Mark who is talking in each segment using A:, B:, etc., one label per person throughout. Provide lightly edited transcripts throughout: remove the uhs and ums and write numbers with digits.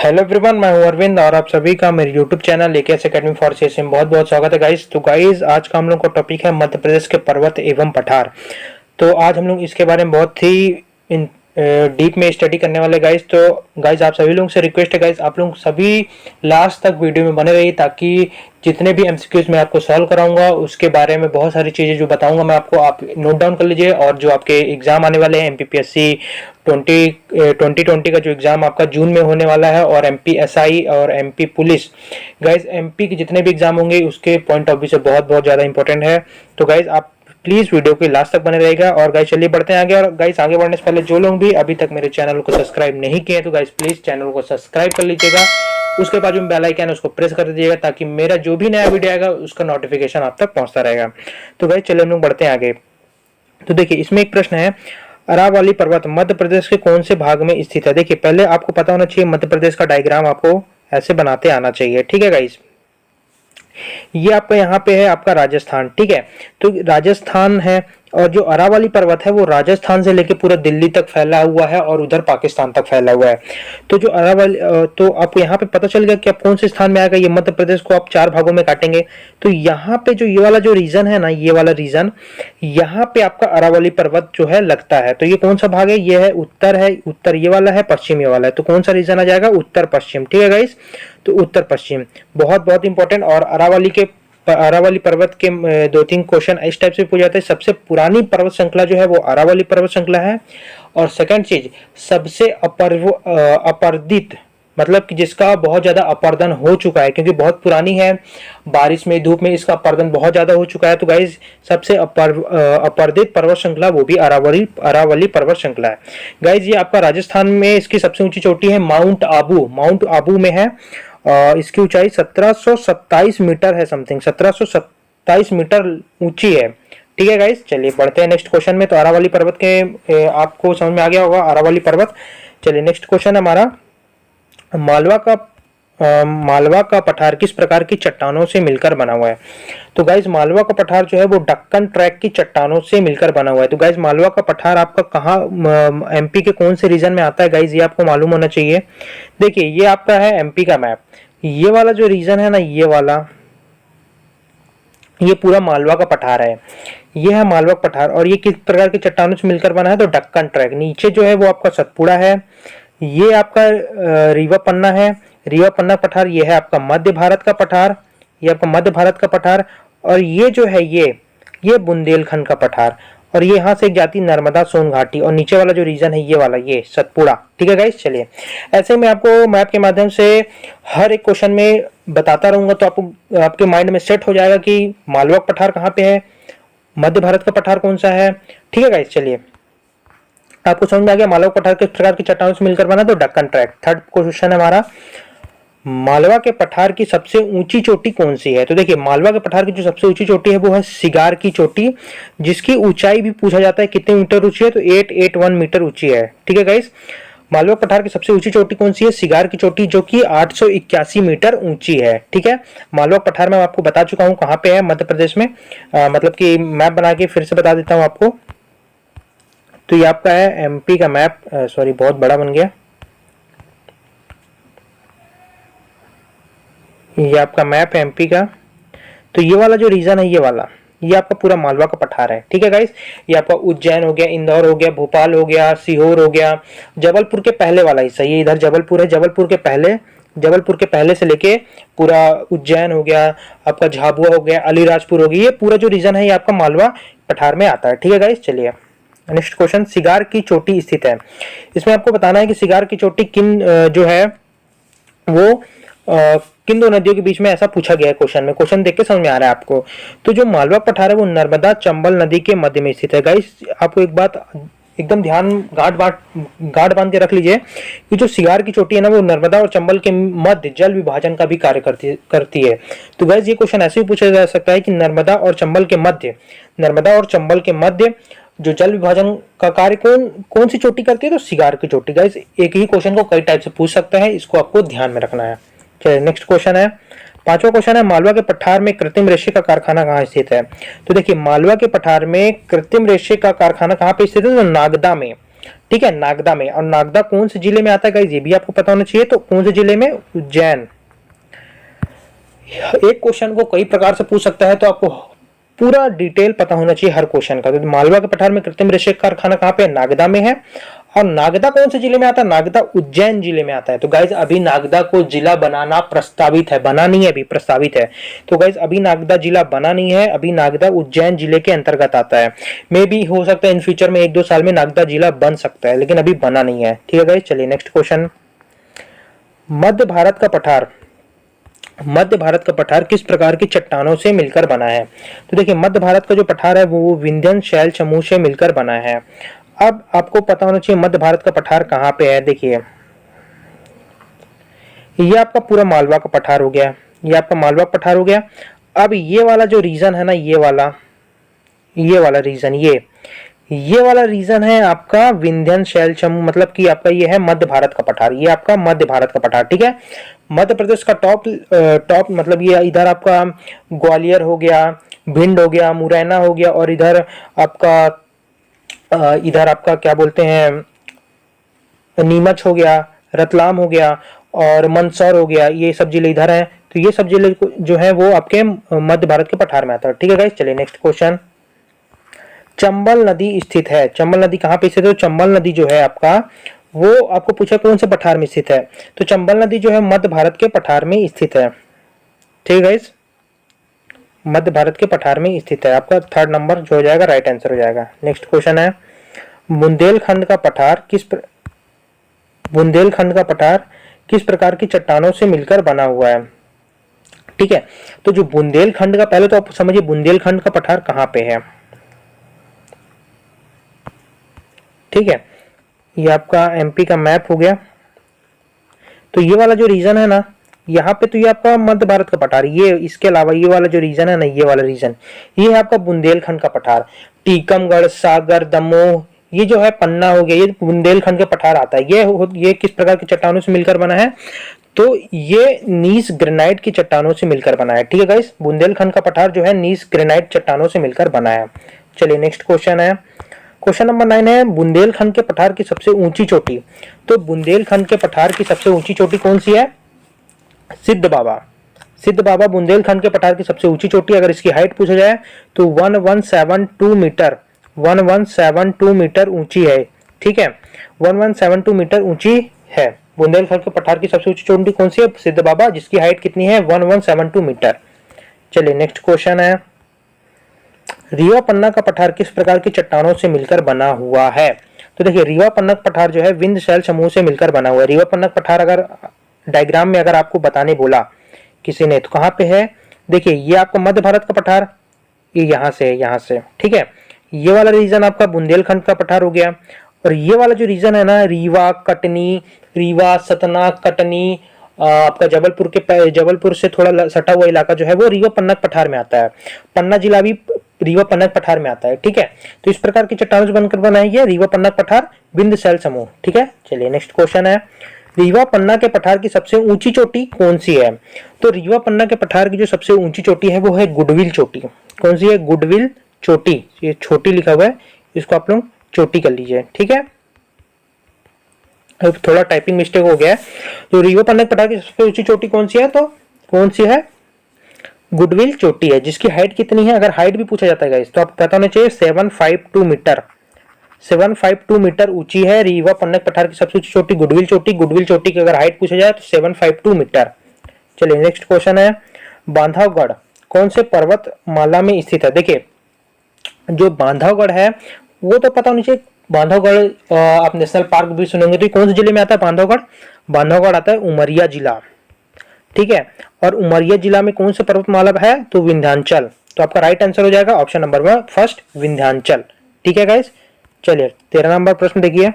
A: Hello everyone, मैं हूं अरविंद और आप सभी का मेरे YouTube channel AKS academy for CSM बहुत बहुत स्वागत है गाइस। तो गाइस आज का हम लोग का टॉपिक है मध्य प्रदेश के पर्वत एवं पठार। तो आज हम लोग इसके बारे में बहुत ही डीप में स्टडी करने वाले गाइस। तो गाइस आप सभी लोगों से रिक्वेस्ट है गाइस, आप लोग सभी लास्ट तक वीडियो में बने रहिए ताकि जितने भी एमसीक्यूज मैं आपको सॉल्व कराऊंगा उसके बारे में बहुत सारी चीज़ें जो बताऊंगा मैं आपको, आप नोट डाउन कर लीजिए। और जो आपके एग्जाम आने वाले हैं एमपीपीएससी 2020 का जो एग्जाम आपका जून में होने वाला है, और एमपीएसआई और एमपी पुलिस, गाइज एमपी के जितने भी एग्जाम होंगे उसके पॉइंट ऑफ व्यू से बहुत बहुत ज़्यादा इंपॉर्टेंट है। तो गाइज आप प्लीज वीडियो के लास्ट तक बने रहेगा। और गाइस चलिए बढ़ते हैं आगे। और गाइस आगे बढ़ने से पहले जो लोग भी अभी तक मेरे चैनल को सब्सक्राइब नहीं किए तो गाइस प्लीज चैनल को सब्सक्राइब कर लीजिएगा। उसके बाद जो बेल आइकन है उसको प्रेस कर दीजिएगा ताकि मेरा जो भी नया वीडियो आएगा उसका नोटिफिकेशन आप तक पहुंचता रहेगा। तो गाइस चलिए हम लोग बढ़ते हैं आगे। तो देखिए इसमें एक प्रश्न है, अरावली पर्वत मध्य प्रदेश के कौन से भाग में स्थित है। देखिए पहले आपको पता होना चाहिए मध्य प्रदेश का डायग्राम आपको ऐसे बनाते आना चाहिए, ठीक है गाइस। ये आपका यहाँ पे है आपका राजस्थान, ठीक है। तो राजस्थान है और जो अरावली पर्वत है वो राजस्थान से लेके पूरा दिल्ली तक फैला हुआ है और उधर पाकिस्तान तक फैला हुआ है। तो जो अरावली, तो आपको यहाँ पे पता चल गया कि आप कौन से स्थान में आएगा। ये मध्य प्रदेश को आप 4 भागों में काटेंगे। तो यहाँ पे जो ये वाला जो रीजन है ना, ये वाला रीजन, यहाँ पे आपका अरावली पर्वत जो है लगता है। तो ये कौन सा भाग है, ये है उत्तर, है उत्तर ये वाला है, पश्चिम ये वाला है। तो कौन सा रीजन आ जाएगा, उत्तर पश्चिम, ठीक है गाइस। तो उत्तर पश्चिम बहुत बहुत इंपॉर्टेंट। और अरावली पर्वत के 2-3 क्वेश्चन इस टाइप से पूछा जाता है। सबसे पुरानी पर्वत श्रृंखला जो है वो अरावली पर्वत श्रृंखला है। और सेकंड चीज, सबसे अपर्दित, मतलब कि जिसका बहुत ज्यादा अपर्दन हो चुका है क्योंकि बहुत पुरानी है, बारिश में धूप में इसका अपर्दन बहुत ज्यादा हो चुका है। तो गाइज सबसे अपर्दित पर्वत श्रृंखला वो भी अरावली पर्वत श्रृंखला है। गाइज ये आपका राजस्थान में इसकी सबसे ऊंची चोटी है माउंट आबू में है। इसकी ऊंचाई 1727 मीटर है, समथिंग 1727 मीटर ऊंची है, ठीक है गाइस। चलिए बढ़ते हैं नेक्स्ट क्वेश्चन में। तो अरावली पर्वत के आपको समझ में आ गया होगा अरावली पर्वत। चलिए नेक्स्ट क्वेश्चन है हमारा, मालवा का पठार किस प्रकार की चट्टानों से मिलकर बना हुआ है। तो गाइज मालवा का पठार जो है वो दक्कन ट्रैक की चट्टानों से मिलकर बना हुआ है। तो गाइज मालवा का पठार आपका कहाँ, एमपी के कौन से रीजन में आता है गाइज, ये आपको मालूम होना चाहिए। देखिए ये आपका है एमपी का मैप, ये वाला जो रीजन है ना, ये वाला, ये पूरा मालवा का पठार है। ये है मालवा का पठार और ये किस प्रकार की चट्टानों से मिलकर बना है, तो दक्कन ट्रैक। नीचे जो है वो आपका सतपुड़ा है, ये आपका रीवा पन्ना है, रीवा पन्ना पठार। ये है आपका मध्य भारत का पठार, ये आपका मध्य भारत का पठार। और ये जो है ये बुंदेलखंड का पठार। और ये यहाँ से एक जाती नर्मदा सोन घाटी। और नीचे वाला जो रीजन है ये वाला, ये सतपुड़ा, ठीक है गाइस। चलिए ऐसे मैं आपको मैप के माध्यम से हर एक क्वेश्चन में बताता रहूंगा तो आपको आपके माइंड में सेट हो जाएगा कि मालवा का पठार कहाँ पे है, मध्य भारत का पठार कौन सा है, ठीक है गाइस। चलिए आपको समझ में आ गया मालवा पठार किस प्रकार की चट्टानों से मिलकर बना, तो दक्कन ट्रैक। थर्ड क्वेश्चन है हमारा, मालवा के पठार की सबसे ऊंची चोटी कौन सी है। तो देखिए मालवा के पठार की जो सबसे ऊंची चोटी है वो है सिगार की चोटी, जिसकी ऊंचाई भी पूछा जाता है कितने मीटर ऊंची है, तो 881 मीटर ऊंची है, ठीक है गाइस। मालवा पठार की सबसे ऊंची चोटी कौन सी है, सिगार की चोटी, जो कि 881 मीटर ऊंची है, ठीक है। मालवा पठार मैं आपको बता चुका हूँ कहाँ पे है, मध्य प्रदेश में। मतलब कि मैप बना के फिर से बता देता हूँ आपको। तो ये आपका है एमपी का मैप, सॉरी बहुत बड़ा बन गया। ये आपका मैप है एमपी का। तो ये वाला जो रीजन है, ये वाला, ये आपका पूरा मालवा का पठार है, ठीक है गाइस। ये आपका उज्जैन हो गया, इंदौर हो गया, भोपाल हो गया, सीहोर हो गया, जबलपुर के पहले वाला हिस्सा, ये इधर जबलपुर है, जबलपुर के पहले से लेके पूरा उज्जैन हो गया, आपका झाबुआ हो गया, अलीराजपुर हो गया, ये पूरा जो रीजन है ये आपका मालवा पठार में आता है, ठीक है गाइस। चलिए नेक्स्ट क्वेश्चन, सिगार की चोटी स्थित है। इसमें आपको बताना है कि सिगार की चोटी किन जो है वो किन दो नदियों के बीच में, ऐसा पूछा गया है क्वेश्चन में। क्वेश्चन देख के समझ में आ रहा है आपको। तो जो मालवा पठार है वो नर्मदा चंबल नदी के मध्य में स्थित है। गाइस आपको एक बात एकदम ध्यान गांठ बांध के रख लीजिए कि जो सिगार की चोटी है ना वो नर्मदा और चंबल के मध्य जल विभाजन का भी कार्य करती है। तो गाइस ये क्वेश्चन ऐसे भी पूछा जा सकता है कि नर्मदा और चंबल के मध्य जो जल विभाजन का कार्य कौन सी चोटी करती है, तो सिगार की चोटी। गाइस एक ही क्वेश्चन को कई टाइप से पूछ सकता है, इसको आपको ध्यान में रखना है। चलिए नेक्स्ट क्वेश्चन है, 5वां क्वेश्चन है, मालवा के पठार में कृत्रिम रेशे का कारखाना कहाँ स्थित है। तो देखिए मालवा के पठार में कृत्रिम रेशे का कारखाना कहाँ पे स्थित है, तो नागदा में। ठीक है, नागदा में। और नागदा कौन से जिले में आता है गाइस, ये भी आपको पता होना चाहिए। तो कौन से जिले में, उज्जैन। एक क्वेश्चन को कई प्रकार से पूछ सकता है, तो आपको पूरा डिटेल पता होना चाहिए हर क्वेश्चन का। तो मालवा के पठार में कृत्रिम रेशे कारखाना कहाँ पे है, नागदा में है। और नागदा कौन से जिले में आता है, नागदा उज्जैन जिले में आता है। तो गाइज अभी नागदा को जिला बनाना प्रस्तावित है, बना नहीं है अभी, प्रस्तावित है। तो गाइज अभी नागदा जिला बना नहीं है, अभी नागदा उज्जैन जिले के अंतर्गत आता है। मे भी हो सकता है इन फ्यूचर में 1-2 साल में नागदा जिला बन सकता है, लेकिन अभी बना नहीं है। ठीक है गाइज, चलिए नेक्स्ट क्वेश्चन। मध्य भारत का पठार, मध्य भारत का पठार किस प्रकार की चट्टानों से मिलकर बना है। तो देखिए मध्य भारत का जो पठार है वो विंध्यन शैल समूह से मिलकर बना है। अब आपको पता होना चाहिए मध्य भारत का पठार कहाँ पे है। देखिए ये आपका पूरा मालवा का पठार हो गया, ये आपका मालवा पठार हो गया। अब ये वाला जो रीजन है ना, ये वाला रीजन, ये वाला रीजन है आपका विंध्यन शैल समूह, मतलब कि आपका ये है मध्य भारत का पठार, ये आपका मध्य भारत का पठार। ठीक है, मध्य प्रदेश का टॉप मतलब ये इधर आपका ग्वालियर हो गया, भिंड हो गया, मुरैना हो गया, और इधर आपका क्या बोलते हैं, नीमच हो गया, रतलाम हो गया और मंदसौर हो गया, ये सब जिले इधर हैं। तो ये सब जिले जो है वो आपके मध्य भारत के पठार में आता है। ठीक है गाइस, चलिए नेक्स्ट क्वेश्चन। चंबल नदी स्थित है, चंबल नदी कहाँ पे स्थित है। तो चंबल नदी जो है आपका, वो आपको पूछा कौन से पठार में स्थित है। तो चंबल नदी जो है मध्य भारत के पठार में स्थित है। ठीक है गाइस, मध्य भारत के पठार में स्थित है। आपका 3rd नंबर जो हो जाएगा राइट आंसर हो जाएगा। नेक्स्ट क्वेश्चन है, बुंदेलखंड का पठार किस प्रकार की चट्टानों से मिलकर बना हुआ है। ठीक है, तो जो बुंदेलखंड का, पहले तो आप समझिए बुंदेलखंड का पठार कहाँ पे है। ठीक है, ये आपका एमपी का मैप हो गया। तो ये वाला जो रीजन है ना, यहाँ पे तो ये आपका मध्य भारत का पठार, ये इसके अलावा ये वाला जो रीजन है ना, ये वाला रीजन, ये है आपका बुंदेलखंड का पठार। टीकमगढ़, सागर, दमोह, ये जो है पन्ना हो गया, ये बुंदेलखंड के पठार आता है। ये किस प्रकार की चट्टानों से मिलकर बना है। तो ये नीस ग्रेनाइट की चट्टानों से मिलकर बना है। ठीक है गाइस, बुंदेलखंड का पठार जो है नीस ग्रेनाइट चट्टानों से मिलकर बना है। चलिए नेक्स्ट क्वेश्चन है, क्वेश्चन नंबर 9 है, बुंदेलखंड के पठार की सबसे ऊंची चोटी। तो बुंदेलखंड के पठार की सबसे ऊंची चोटी कौन सी है, सिद्ध बाबा बुंदेलखंड के पठार की सबसे ऊंची चोटी। अगर इसकी हाइट पूछा जाए तो 1172 मीटर ऊंची है। ठीक है, 1172 मीटर ऊंची है। बुंदेलखंड के पठार की सबसे ऊंची चोटी कौन सी है, सिद्ध बाबा, जिसकी हाइट कितनी है, 1172 मीटर। चलिए नेक्स्ट क्वेश्चन है, रीवा पन्ना का पठार किस प्रकार की चट्टानों से मिलकर बना हुआ है। तो देखिए रीवा पन्ना का पठार जो है विंध्य शैल समूह से मिलकर बना हुआ है। रीवा पन्ना का पठार अगर डायग्राम में अगर आपको बताने बोला किसी ने, तो कहाँ पे है। देखिए ये आपका मध्य भारत का पठार, ये यहाँ से। ठीक है, ये वाला रीजन आपका बुंदेलखंड का पठार हो गया। और ये वाला जो रीजन है ना, रीवा, सतना, कटनी, आपका जबलपुर से थोड़ा सटा हुआ इलाका जो है वो रीवा पन्ना पठार में आता है। पन्ना जिला भी रीवा पन्ना पठार में आता है। ठीक है, तो इस प्रकार की चट्टानों से बनकर बनाई गई रीवा पन्ना पठार विंध्य शैल समूह। ठीक है, चलिए नेक्स्ट क्वेश्चन है, रीवा पन्ना के पठार की सबसे ऊंची चोटी कौन सी है। तो रीवा पन्ना के पठार की जो सबसे ऊंची चोटी है वो है गुडविल चोटी। कौन सी है, गुडविल चोटी। ये छोटी लिखा हुआ है, इसको आप लोग चोटी कर लीजिए। ठीक है, अब थोड़ा टाइपिंग मिस्टेक हो गया है। तो रीवा पन्ना के पठार की सबसे ऊंची चोटी कौन सी है, तो कौन सी है, गुडविल चोटी है, जिसकी हाइट कितनी है। अगर हाइट भी पूछा जाता है गाइस तो आपको पता होना चाहिए 752 मीटर ऊंची है रीवा पन्ना पठार की सबसे ऊंची चोटी गुडविल चोटी की अगर हाइट पूछा जाए तो 752 मीटर। चलिए नेक्स्ट क्वेश्चन है, बांधवगढ़ कौन से पर्वत माला में स्थित है। देखिए जो बांधवगढ़ है वो तो पता होना चाहिए। बांधवगढ़ आप नेशनल पार्क भी सुनेंगे, तो कौन से जिले में आता है बांधवगढ़ आता है उमरिया जिला। ठीक है, और उमरिया जिला में कौन से पर्वतमाला है, तो विंध्याचल। तो आपका राइट आंसर हो जाएगा ऑप्शन नंबर 1 फर्स्ट, विंध्याचल। ठीक है गाइस, चलिए 13 नंबर प्रश्न देखिए।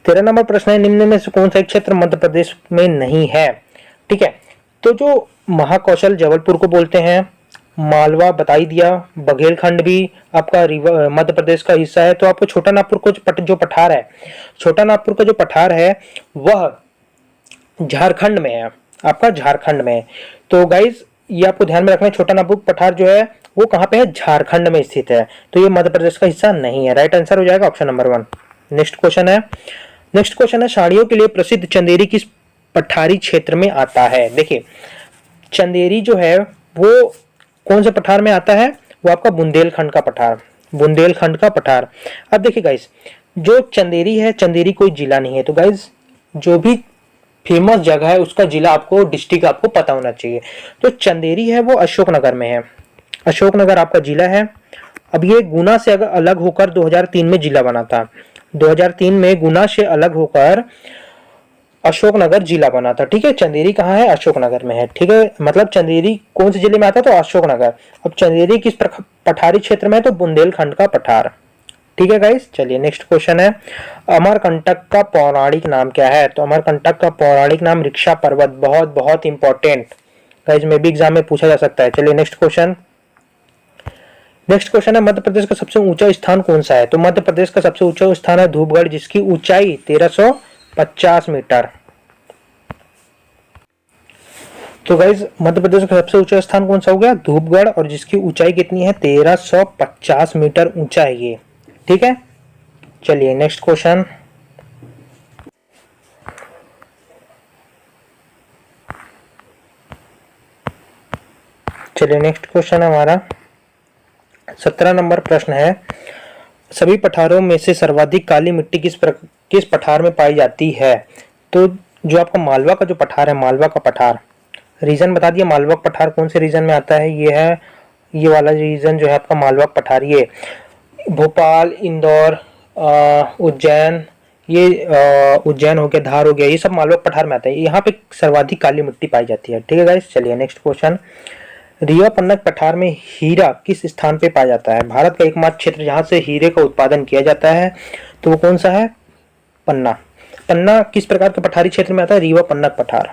A: 13 नंबर प्रश्न है, निम्न में से कौन सा क्षेत्र मध्य प्रदेश में नहीं है। ठीक है, तो जो महाकौशल जबलपुर को बोलते हैं, मालवा बताई दिया, बघेलखंड भी आपका मध्य प्रदेश का हिस्सा है। तो आपको छोटा नागपुर को जो पठार है, छोटा नागपुर का जो पठार है वह झारखंड में है, आपका झारखंड में। तो गाइज ये आपको ध्यान में रखना है, छोटा नागपुर पठार जो है वो कहाँ पे है, झारखंड में स्थित है। तो ये मध्य प्रदेश का हिस्सा नहीं है। राइट आंसर हो जाएगा ऑप्शन नंबर 1। नेक्स्ट क्वेश्चन है साड़ियों के लिए प्रसिद्ध चंदेरी किस पठारी क्षेत्र में आता है। देखिए चंदेरी जो है वो कौन से पठार में आता है, वो आपका बुंदेलखंड का पठार। अब देखिए गाइस जो चंदेरी है, चंदेरी कोई जिला नहीं है, तो गाइस जो भी फेमस जगह है उसका जिला आपको, डिस्ट्रिक्ट आपको पता होना चाहिए। तो चंदेरी है वो अशोकनगर में है, अशोकनगर आपका जिला है। अब ये गुना से अगर अलग होकर 2003 में जिला बना था, 2003 में गुना से अलग होकर अशोकनगर जिला बना था। ठीक है, चंदेरी कहाँ है, अशोकनगर में है। ठीक है, मतलब चंदेरी कौन से जिले में आता है, तो अशोकनगर। अब चंदेरी किस पठारी क्षेत्र में है, तो बुंदेलखंड का पठार। ठीक है गाइस, चलिए नेक्स्ट क्वेश्चन है अमरकंटक का पौराणिक नाम क्या है। तो अमरकंटक का पौराणिक नाम ऋक्षा पर्वत। बहुत बहुत इंपॉर्टेंट गाइस, में भी एग्जाम में पूछा जा सकता है। चलिए नेक्स्ट क्वेश्चन है मध्य प्रदेश का सबसे ऊंचा स्थान कौन सा है। तो मध्य प्रदेश का सबसे ऊंचा स्थान है धूपगढ़, जिसकी ऊंचाई 1350 मीटर। तो गाइज मध्य प्रदेश का सबसे ऊंचा स्थान कौन सा हो गया, धूपगढ़, और जिसकी ऊंचाई कितनी है, 1350 मीटर ऊंचा है ये। ठीक है, चलिए नेक्स्ट क्वेश्चन। है हमारा 17 नंबर प्रश्न है सभी पठारों में से सर्वाधिक काली मिट्टी किस पठार में पाई जाती है। तो जो आपका मालवा का जो पठार है, मालवा का पठार, रीजन बता दिया मालवा पठार कौन से रीजन में आता है, ये है ये वाला रीजन जो है आपका मालवा पठार। ये भोपाल, इंदौर, उज्जैन, ये उज्जैन हो गया, धार हो गया, ये सब मालवा पठार में आता है। यहाँ पे सर्वाधिक काली मिट्टी पाई जाती है। ठीक है गाइस, चलिए नेक्स्ट क्वेश्चन। रीवा पन्नग पठार में हीरा किस स्थान पे पाया जाता है। भारत का एकमात्र क्षेत्र जहां से हीरे का उत्पादन किया जाता है, तो वो कौन सा है, पन्ना। पन्ना किस प्रकार के पठारी क्षेत्र में आता है, रीवा पन्नग पठार।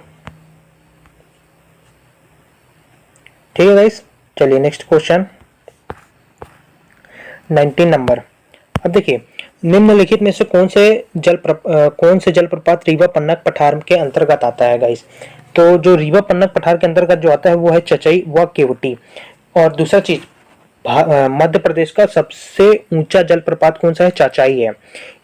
A: ठीक है गाइस, चलिए नेक्स्ट क्वेश्चन 19 नंबर। अब देखिए निम्नलिखित में से कौन से जलप्रपात रीवा पन्नग पठार के अंतर्गत आता है गाइस। तो जो रीवा पन्नग पठार के अंतर्गत जो आता है वो है चचई व केवटी। और दूसरा चीज मध्य प्रदेश का सबसे ऊंचा जलप्रपात कौन सा है, चचाई है।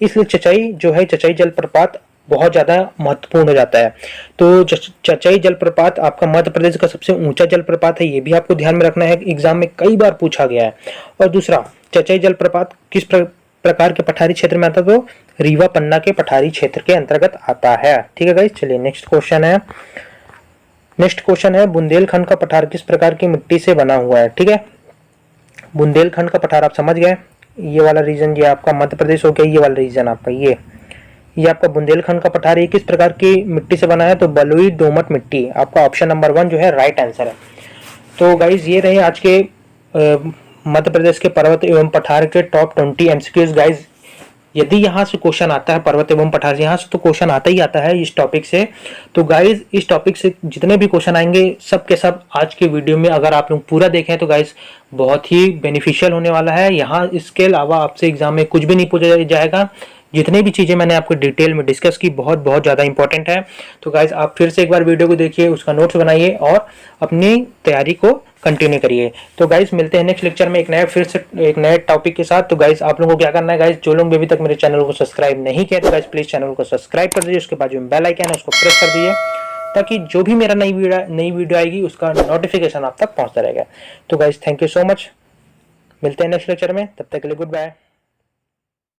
A: इसलिए चचाई जो है, चचाई जलप्रपात बहुत ज्यादा महत्वपूर्ण हो जाता है। तो चचाई जलप्रपात आपका मध्य प्रदेश का सबसे ऊंचा जलप्रपात है, ये भी आपको ध्यान में रखना है, एग्जाम में कई बार पूछा गया है। और दूसरा चचाई जलप्रपात किस प्रकार के पठारी क्षेत्र में आता है, तो रीवा पन्ना के पठारी क्षेत्र के अंतर्गत आता है। ठीक है गाइस, चलिए नेक्स्ट क्वेश्चन है बुंदेलखंड का पठार किस प्रकार की मिट्टी से बना हुआ है। ठीक है, बुंदेलखंड का पठार आप समझ गए, ये वाला रीजन ये आपका मध्य प्रदेश हो गया, ये वाला रीजन आपका ये आपका बुंदेलखंड का पठार ये किस प्रकार की मिट्टी से बना है, तो बलुई दोमट मिट्टी। आपका ऑप्शन नंबर 1 जो है राइट आंसर है। तो गाइज ये रहे आज के मध्य प्रदेश के पर्वत एवं पठार के टॉप 20 एमसीक्यूज। गाइज यदि यहाँ से क्वेश्चन आता है पर्वत एवं पठार, यहाँ से तो क्वेश्चन आता ही आता है इस टॉपिक से। तो गाइज इस टॉपिक से जितने भी क्वेश्चन आएंगे सब के सब आज के वीडियो में अगर आप लोग पूरा देखें तो गाइज बहुत ही बेनिफिशियल होने वाला है। यहाँ इसके अलावा आपसे एग्जाम में कुछ भी नहीं पूछा जाएगा। जितने भी चीज़ें मैंने आपको डिटेल में डिस्कस की बहुत ज़्यादा इंपॉर्टेंट है। तो गाइज आप फिर से एक बार वीडियो को देखिए, उसका नोट्स बनाइए और अपनी तैयारी को कंटिन्यू करिए। तो गाइज मिलते हैं नेक्स्ट लेक्चर में एक नए टॉपिक के साथ। तो गाइज आप लोगों को क्या करना है, गाइज जो लोग अभी तक मेरे चैनल को सब्सक्राइब नहीं किया तो गाइज प्लीज चैनल को सब्सक्राइब कर दीजिए, उसके बाजू में बेल आइकन है उसको प्रेस कर दीजिए, ताकि जो भी मेरा नई वीडियो आएगी उसका नोटिफिकेशन आप तक पहुंचता रहेगा। तो guys thank you so much, मिलते हैं नेक्स्ट लेक्चर में, तब तक के लिए गुड बाय।